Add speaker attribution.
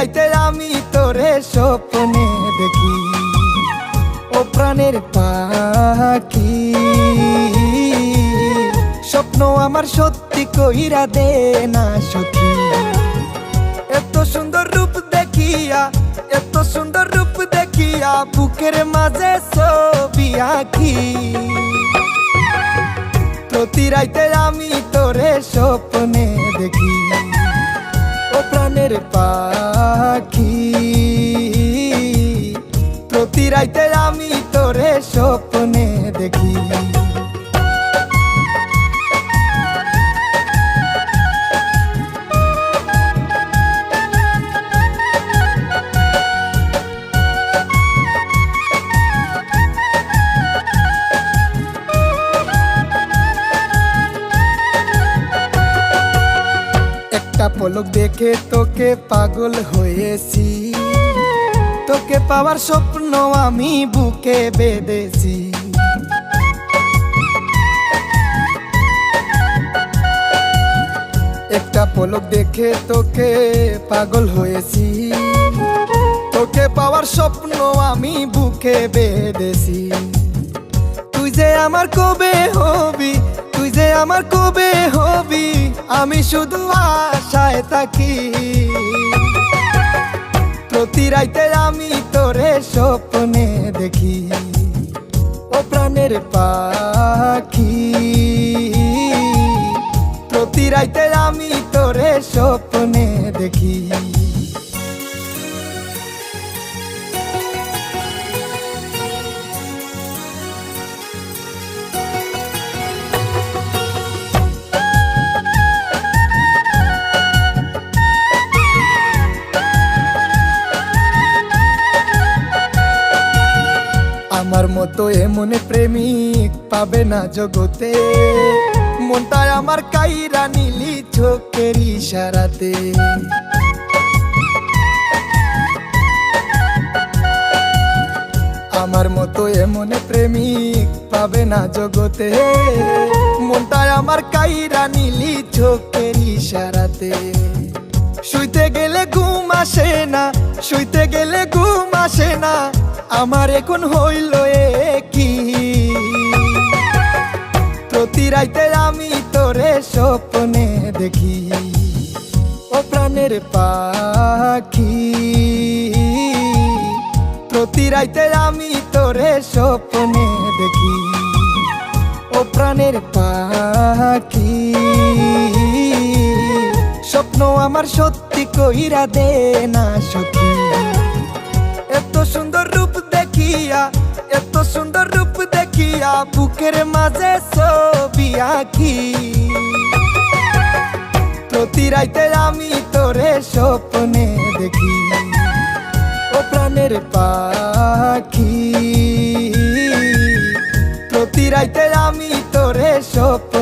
Speaker 1: রাইতে আমি তোরে স্বপ্নে দেখি, ও প্রাণের পাখি। স্বপ্ন আমার সত্যি কইরা দে না সখী। এত সুন্দর রূপ দেখিয়া, এত সুন্দর রূপ দেখিয়া বুকের মাঝে ছবি আঁকি। প্রতি রাইতে আমি তোরে স্বপ্নে দেখি, ও প্রাণের পাখি। প্রতি রাইতে আমি তোরে স্বপ্নে দেখি। একটা পলক দেখে তোকে পাগল হয়েছি, তোকে পাওয়ার স্বপ্ন আমি বুকে বেঁধেছি। একটা পলক দেখে তোকে পাগল হয়েছি, তোকে পাওয়ার স্বপ্ন আমি বুকে বেঁধেছি। তুই যে আমার কবে হবি, তুই যে আমার কবে হবি, আমি শুধু আশায় থাকি। প্রতি রাইতে আমি তোরে স্বপ্নে দেখি, ও প্রাণের পাখি। প্রতি রাইতে আমি তোরে স্বপ্নে দেখি। আমার মতো এমন প্রেমিক পাবে না জগতে, মনটা আমার কাইরা নিলি চোখের ইশারাতে। আমার মতো এমন প্রেমিক পাবে না জগতে, মনটা আমার কাইরা নিলি চোখের ইশারাতে। শুইতে গেলে ঘুম আসে না, শুইতে গেলে ঘুম আসে না, আমার এখন হইল কি। প্রতি রাইতে আমি তোরে স্বপ্নে দেখি, ও প্রাণের পাখি। প্রতি রাইতে আমি তোরে স্বপ্নে দেখি, ও প্রাণের পাখি। স্বপ্ন আমার সত্যি কইরা দে না সখী। এত সুন্দর রূপ দেখিয়া, এত সুন্দর রূপ দেখিয়া বুকের মাঝে ছবি আঁকি। প্রতি রাইতে আমি তোরে স্বপ্নে দেখি, ও প্রাণের পাখি। প্রতি রাইতে আমি তোরে স্বপ্নে